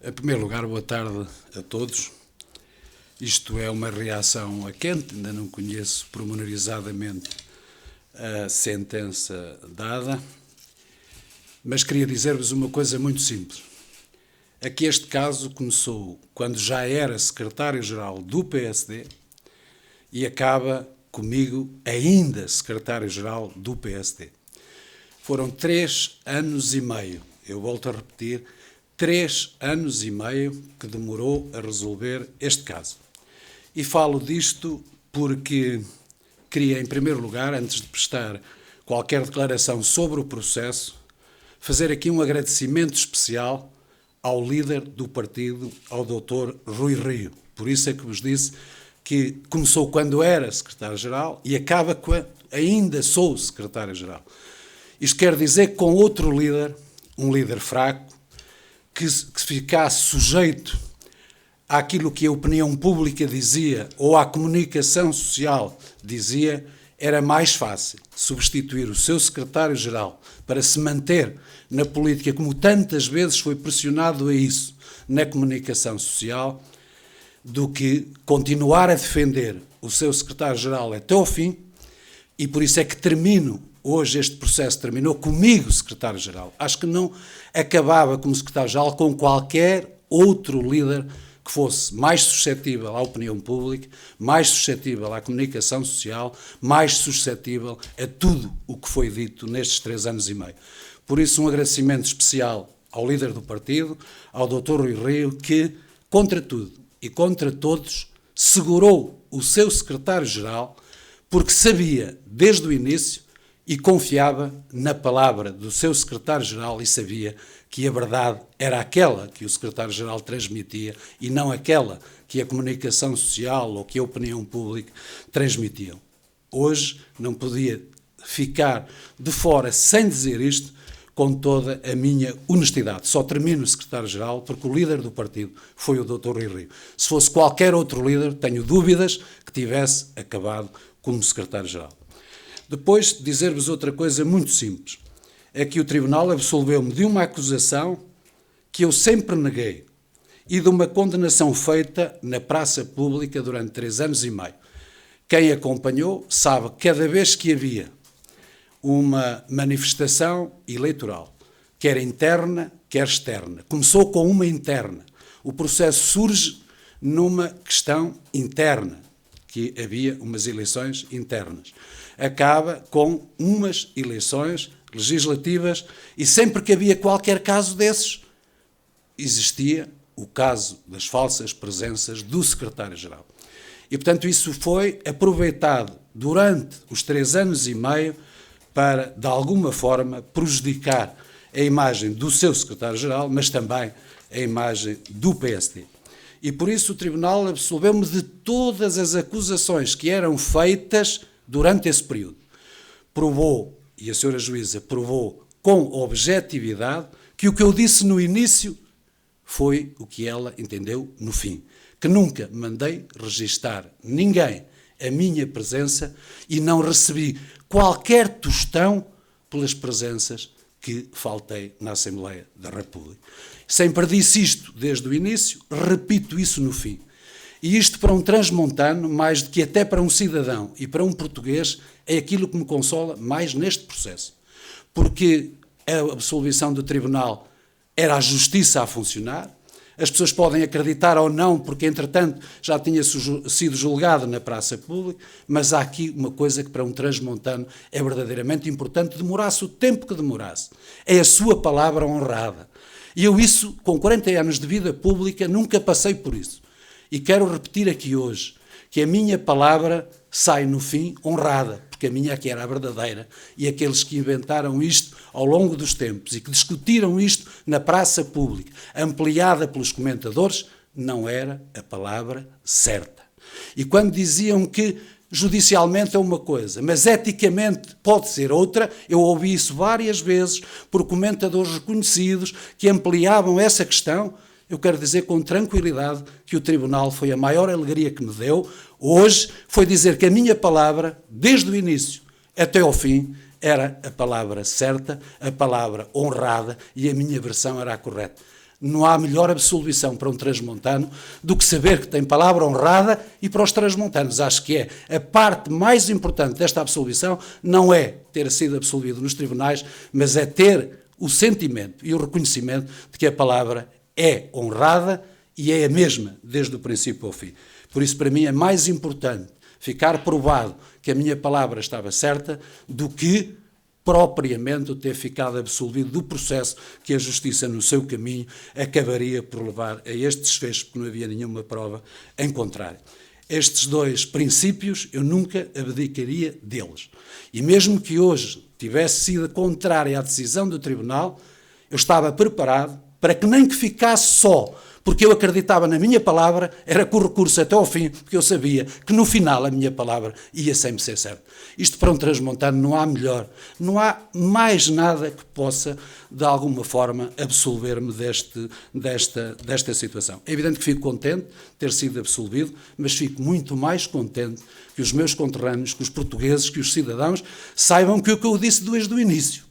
Em primeiro lugar, boa tarde a todos. Isto é uma reação a quente, ainda não conheço pormenorizadamente a sentença dada, mas queria dizer-vos uma coisa muito simples. É que este caso começou quando já era secretário-geral do PSD e acaba comigo ainda secretário-geral do PSD. Foram 3 anos e meio, eu volto a repetir, 3 anos e meio que demorou a resolver este caso. E falo disto porque queria, em primeiro lugar, antes de prestar qualquer declaração sobre o processo, fazer aqui um agradecimento especial ao líder do partido, ao Dr. Rui Rio. Por isso é que vos disse que começou quando era secretário-geral e acaba quando ainda sou secretário-geral. Isto quer dizer que com outro líder, um líder fraco, que ficasse sujeito àquilo que a opinião pública dizia ou à comunicação social dizia, era mais fácil substituir o seu secretário-geral para se manter na política, como tantas vezes foi pressionado a isso na comunicação social, do que continuar a defender o seu secretário-geral até ao fim, e por isso é que hoje este processo terminou comigo, secretário-geral. Acho que não acabava como secretário-geral com qualquer outro líder que fosse mais suscetível à opinião pública, mais suscetível à comunicação social, mais suscetível a tudo o que foi dito nestes 3 anos e meio. Por isso, um agradecimento especial ao líder do partido, ao Dr. Rui Rio, que, contra tudo e contra todos, segurou o seu secretário-geral, porque sabia, desde o início, e confiava na palavra do seu secretário-geral e sabia que a verdade era aquela que o secretário-geral transmitia e não aquela que a comunicação social ou que a opinião pública transmitiam. Hoje não podia ficar de fora sem dizer isto com toda a minha honestidade. Só termino o secretário-geral porque o líder do partido foi o Dr. Rui Rio. Se fosse qualquer outro líder, tenho dúvidas que tivesse acabado como secretário-geral. Depois, dizer-vos outra coisa muito simples. É que o Tribunal absolveu-me de uma acusação que eu sempre neguei e de uma condenação feita na praça pública durante 3 anos e meio. Quem acompanhou sabe que cada vez que havia uma manifestação eleitoral, quer interna, quer externa, começou com uma interna. O processo surge numa questão interna, que havia umas eleições internas. Acaba com umas eleições legislativas e sempre que havia qualquer caso desses, existia o caso das falsas presenças do secretário-geral. E, portanto, isso foi aproveitado durante os 3 anos e meio para, de alguma forma, prejudicar a imagem do seu secretário-geral, mas também a imagem do PSD. E, por isso, o Tribunal absolveu-me de todas as acusações que eram feitas durante esse período. Provou, e a senhora juíza provou com objetividade, que o que eu disse no início foi o que ela entendeu no fim. Que nunca mandei registar ninguém a minha presença e não recebi qualquer tostão pelas presenças que faltei na Assembleia da República. Sempre disse isto desde o início, repito isso no fim. E isto para um transmontano, mais do que até para um cidadão e para um português, é aquilo que me consola mais neste processo. Porque a absolvição do Tribunal era a justiça a funcionar, as pessoas podem acreditar ou não, porque entretanto já tinha sido julgado na praça pública, mas há aqui uma coisa que para um transmontano é verdadeiramente importante, demorasse o tempo que demorasse. É a sua palavra honrada. E eu isso, com 40 anos de vida pública, nunca passei por isso. E quero repetir aqui hoje que a minha palavra sai no fim honrada, porque a minha aqui era a verdadeira, e aqueles que inventaram isto ao longo dos tempos e que discutiram isto na praça pública, ampliada pelos comentadores, não era a palavra certa. E quando diziam que judicialmente é uma coisa, mas eticamente pode ser outra, eu ouvi isso várias vezes por comentadores reconhecidos que ampliavam essa questão. Eu quero dizer com tranquilidade que o Tribunal foi a maior alegria que me deu. Hoje foi dizer que a minha palavra, desde o início até ao fim, era a palavra certa, a palavra honrada e a minha versão era a correta. Não há melhor absolvição para um transmontano do que saber que tem palavra honrada, e para os transmontanos acho que é a parte mais importante desta absolvição, não é ter sido absolvido nos tribunais, mas é ter o sentimento e o reconhecimento de que a palavra é honrada e é a mesma desde o princípio ao fim. Por isso, para mim, é mais importante ficar provado que a minha palavra estava certa do que propriamente o ter ficado absolvido do processo que a Justiça, no seu caminho, acabaria por levar a este desfecho, porque não havia nenhuma prova em contrário. Estes dois princípios eu nunca abdicaria deles. E mesmo que hoje tivesse sido contrária à decisão do Tribunal, eu estava preparado para que nem que ficasse só, porque eu acreditava na minha palavra, era com o recurso até ao fim, porque eu sabia que no final a minha palavra ia sempre ser certa. Isto para um transmontano não há melhor, não há mais nada que possa, de alguma forma, absolver-me desta situação. É evidente que fico contente de ter sido absolvido, mas fico muito mais contente que os meus conterrâneos, que os portugueses, que os cidadãos saibam que o que eu disse desde o início,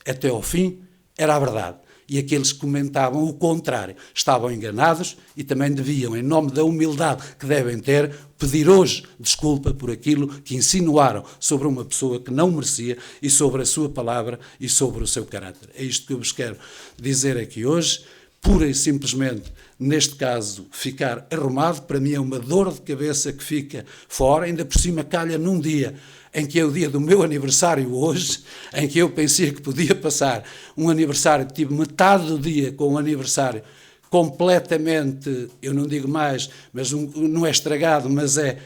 até ao fim, era a verdade. E aqueles que comentavam o contrário estavam enganados e também deviam, em nome da humildade que devem ter, pedir hoje desculpa por aquilo que insinuaram sobre uma pessoa que não merecia e sobre a sua palavra e sobre o seu caráter. É isto que eu vos quero dizer aqui hoje. Pura e simplesmente, neste caso, ficar arrumado, para mim é uma dor de cabeça que fica fora, ainda por cima calha num dia em que é o dia do meu aniversário hoje, em que eu pensei que podia passar um aniversário, tive metade do dia com um aniversário completamente, eu não digo mais, mas não é estragado, mas é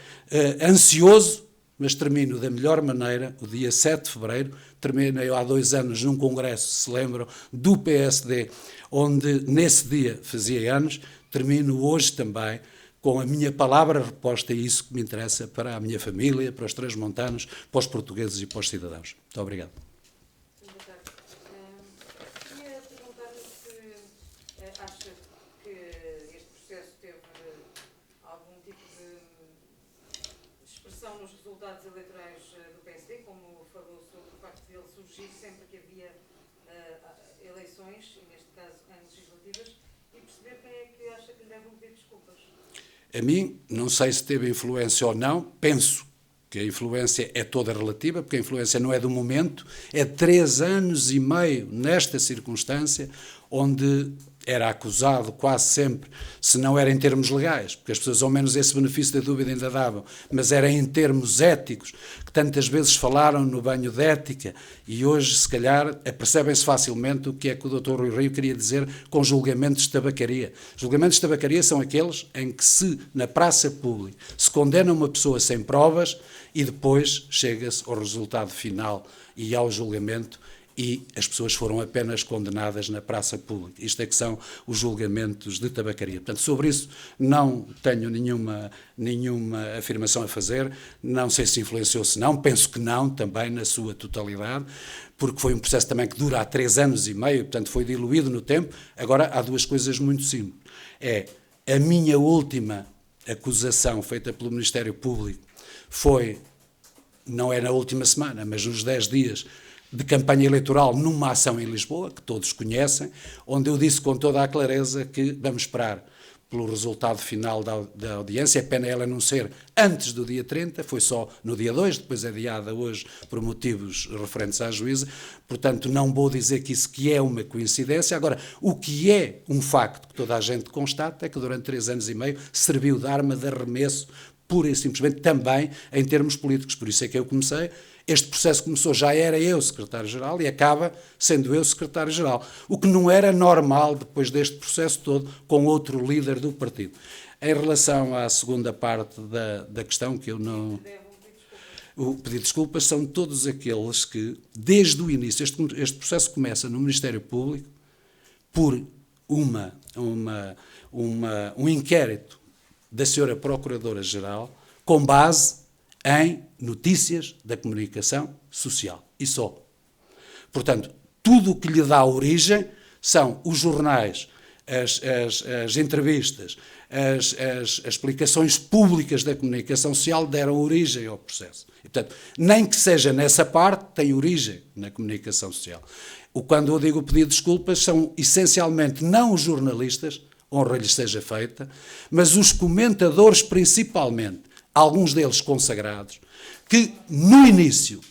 ansioso, mas termino da melhor maneira, o dia 7 de fevereiro, terminei há 2 anos num congresso, se lembram, do PSD, onde nesse dia fazia anos, termino hoje também com a minha palavra reposta, e isso que me interessa para a minha família, para os transmontanos, para os portugueses e para os cidadãos. Muito obrigado. Queria perguntar-lhe se acha que este processo teve algum tipo de expressão nos resultados eleitorais do PSD, como falou sobre o facto de ele surgir sempre que havia eleições, e neste caso legislativas, e perceber quem é que acha que lhe devem pedir desculpas. A mim, não sei se teve influência ou não, penso que a influência é toda relativa, porque a influência não é do momento, é 3 anos e meio nesta circunstância, onde era acusado quase sempre, se não era em termos legais, porque as pessoas ao menos esse benefício da dúvida ainda davam, mas era em termos éticos, que tantas vezes falaram no banho de ética, e hoje, se calhar, percebem-se facilmente o que é que o Dr. Rui Rio queria dizer com julgamentos de tabacaria. Julgamentos de tabacaria são aqueles em que se, na praça pública, se condena uma pessoa sem provas e depois chega-se ao resultado final e ao julgamento, e as pessoas foram apenas condenadas na praça pública. Isto é que são os julgamentos de tabacaria. Portanto, sobre isso não tenho nenhuma afirmação a fazer, não sei se influenciou, se não, penso que não, também na sua totalidade, porque foi um processo também que dura há 3 anos e meio, portanto foi diluído no tempo. Agora, há 2 coisas muito simples. É a minha última acusação feita pelo Ministério Público foi, não é na última semana, mas nos 10 dias de campanha eleitoral numa ação em Lisboa, que todos conhecem, onde eu disse com toda a clareza que vamos esperar pelo resultado final da audiência. É pena ela não ser antes do dia 30, foi só no dia 2, depois adiada hoje por motivos referentes à juíza, portanto não vou dizer que isso que é uma coincidência. Agora, o que é um facto que toda a gente constata é que durante 3 anos e meio serviu de arma de arremesso, pura e simplesmente também em termos políticos. Por isso é que eu comecei. Este processo começou, já era eu secretário-geral e acaba sendo eu secretário-geral, o que não era normal depois deste processo todo com outro líder do partido. Em relação à segunda parte da questão, que eu não... O pedido de desculpas são todos aqueles que, desde o início, este processo começa no Ministério Público por um inquérito da senhora Procuradora-Geral com base em notícias da comunicação social, e só. Portanto, tudo o que lhe dá origem são os jornais as entrevistas, as explicações públicas da comunicação social deram origem ao processo. E, portanto, nem que seja nessa parte, tem origem na comunicação social. Quando eu digo pedido de desculpas, são essencialmente não os jornalistas, honra lhes seja feita, mas os comentadores principalmente, alguns deles consagrados, que no início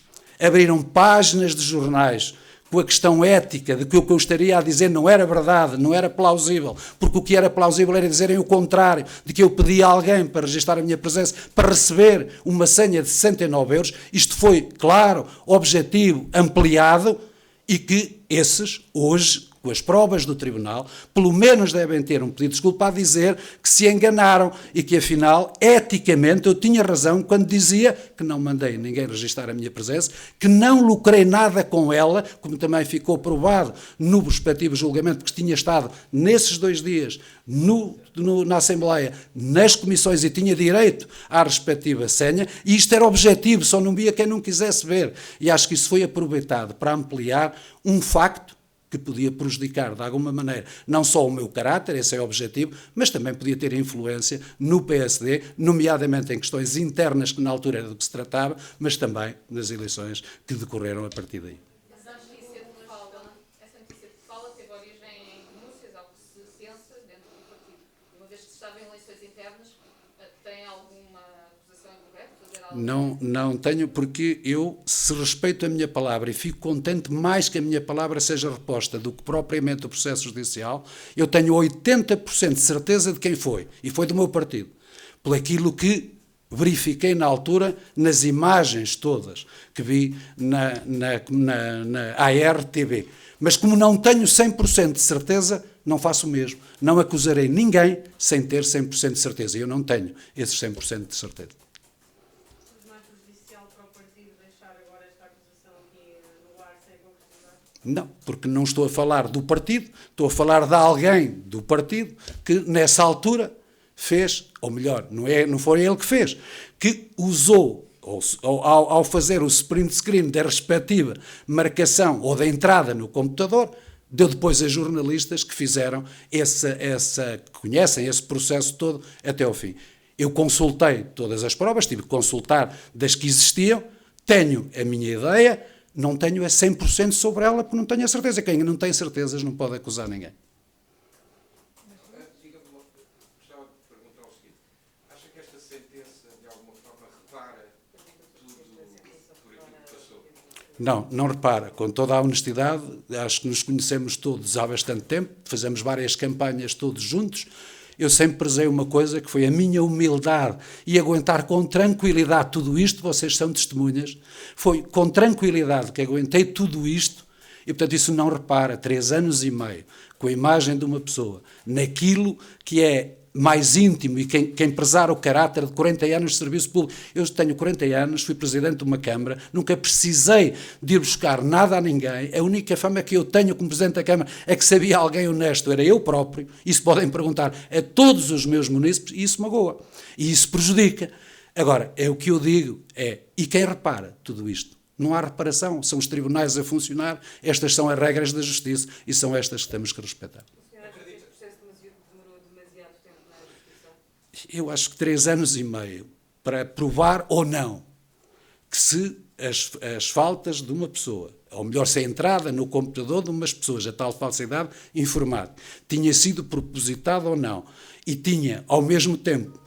abriram páginas de jornais com a questão ética de que o que eu estaria a dizer não era verdade, não era plausível, porque o que era plausível era dizerem o contrário, de que eu pedia a alguém para registrar a minha presença, para receber uma senha de 69 euros. Isto foi claro, objetivo, ampliado, e que esses, hoje, com as provas do tribunal, pelo menos devem ter um pedido de desculpa a dizer que se enganaram e que, afinal, eticamente, eu tinha razão quando dizia que não mandei ninguém registrar a minha presença, que não lucrei nada com ela, como também ficou provado no respectivo julgamento que tinha estado nesses 2 dias na Assembleia, nas comissões, e tinha direito à respectiva senha, e isto era objetivo, só não via quem não quisesse ver. E acho que isso foi aproveitado para ampliar um facto que podia prejudicar, de alguma maneira, não só o meu caráter, esse é o objetivo, mas também podia ter influência no PSD, nomeadamente em questões internas, que na altura era do que se tratava, mas também nas eleições que decorreram a partir daí. Essa notícia de fala teve origem em denúncias, ao que se pensa, dentro do partido. Uma vez que se estava em eleições internas, tem alguma acusação em concreto? Não tenho, porque eu, se respeito a minha palavra e fico contente mais que a minha palavra seja reposta do que propriamente o processo judicial, eu tenho 80% de certeza de quem foi, e foi do meu partido, por aquilo que verifiquei na altura, nas imagens todas que vi na ARTV. Mas como não tenho 100% de certeza, não faço o mesmo. Não acusarei ninguém sem ter 100% de certeza. Eu não tenho esses 100% de certeza. Não é prejudicial para o partido deixar agora esta acusação aqui no ar sem concretizar? Não, porque não estou a falar do partido, estou a falar de alguém do partido que, nessa altura, fez, ou melhor, não foi ele que fez, que usou, ao fazer o sprint screen da respectiva marcação ou da entrada no computador, deu depois a jornalistas que fizeram que conhecem esse processo todo até ao fim. Eu consultei todas as provas, tive que consultar das que existiam, tenho a minha ideia, não tenho a 100% sobre ela, porque não tenho a certeza. Quem não tem certezas não pode acusar ninguém. Gostava de perguntar o seguinte: acha que esta sentença, de alguma forma, repara tudo por aquilo que passou? Não repara. Com toda a honestidade, acho que nos conhecemos todos há bastante tempo, fazemos várias campanhas todos juntos. Eu sempre prezei uma coisa, que foi a minha humildade e aguentar com tranquilidade tudo isto. Vocês são testemunhas. Foi com tranquilidade que aguentei tudo isto. E, portanto, isso não repara. 3 anos e meio, com a imagem de uma pessoa, naquilo que é mais íntimo e quem prezar o caráter de 40 anos de serviço público. Eu tenho 40 anos, fui presidente de uma Câmara, nunca precisei de ir buscar nada a ninguém. A única fama que eu tenho como presidente da Câmara é que sabia alguém honesto, era eu próprio. Isso podem perguntar a todos os meus munícipes, e isso magoa. E isso prejudica. Agora, o que eu digo e quem repara tudo isto? Não há reparação, são os tribunais a funcionar, estas são as regras da justiça e são estas que temos que respeitar. Eu acho que 3 anos e meio para provar ou não que se as faltas de uma pessoa, ou melhor, se a entrada no computador de umas pessoas, a tal falsidade informática, tinha sido propositada ou não, e tinha, ao mesmo tempo,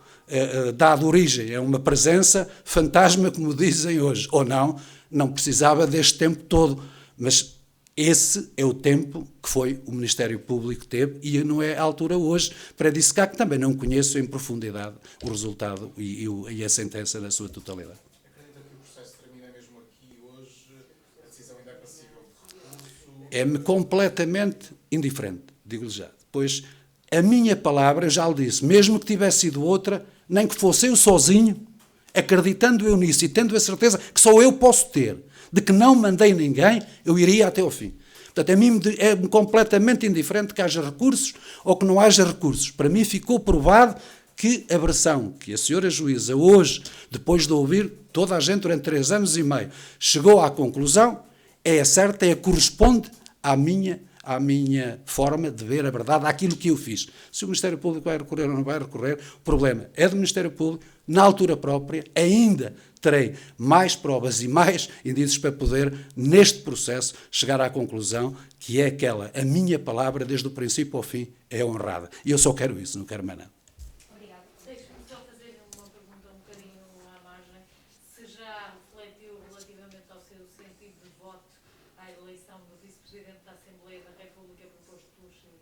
dado origem a uma presença fantasma, como dizem hoje, ou não precisava deste tempo todo. Mas esse é o tempo que foi o Ministério Público que teve, e não é a altura hoje para dissecar, que também não conheço em profundidade o resultado e a sentença na sua totalidade. Acredita que o processo termina mesmo aqui hoje? A decisão ainda é passível de recurso? É-me completamente indiferente, digo-lhe já. Pois a minha palavra, eu já lhe disse, mesmo que tivesse sido outra, nem que fosse eu sozinho, acreditando eu nisso e tendo a certeza que só eu posso ter, de que não mandei ninguém, eu iria até ao fim. Portanto, a mim é completamente indiferente que haja recursos ou que não haja recursos. Para mim ficou provado que a versão que a senhora juíza hoje, depois de ouvir toda a gente durante 3 anos e meio, chegou à conclusão, é a certa, corresponde à minha forma de ver a verdade, àquilo que eu fiz. Se o Ministério Público vai recorrer ou não vai recorrer, o problema é do Ministério Público. Na altura própria, ainda terei mais provas e mais indícios para poder, neste processo, chegar à conclusão que é aquela, a minha palavra, desde o princípio ao fim, é honrada. E eu só quero isso, não quero mais nada. Obrigada. Deixe-me só fazer uma pergunta um bocadinho à margem. Se já refletiu relativamente ao seu sentido de voto à eleição do Vice-Presidente da Assembleia da República proposto pelo Chile?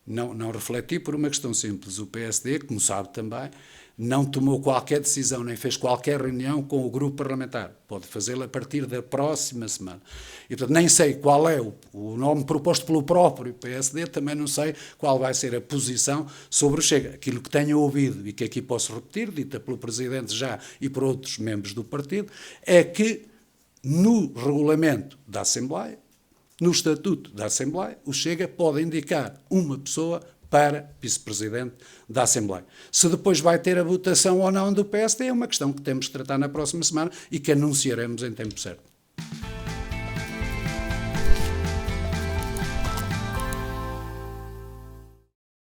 Não refleti por uma questão simples. O PSD, como sabe também, não tomou qualquer decisão, nem fez qualquer reunião com o grupo parlamentar. Pode fazê-lo a partir da próxima semana. E, portanto, nem sei qual é o nome proposto pelo próprio PSD, também não sei qual vai ser a posição sobre o Chega. Aquilo que tenho ouvido, e que aqui posso repetir, dita pelo Presidente já e por outros membros do partido, é que no regulamento da Assembleia, no Estatuto da Assembleia, o Chega pode indicar uma pessoa para Vice-Presidente da Assembleia. Se depois vai ter a votação ou não do PSD é uma questão que temos que tratar na próxima semana e que anunciaremos em tempo certo.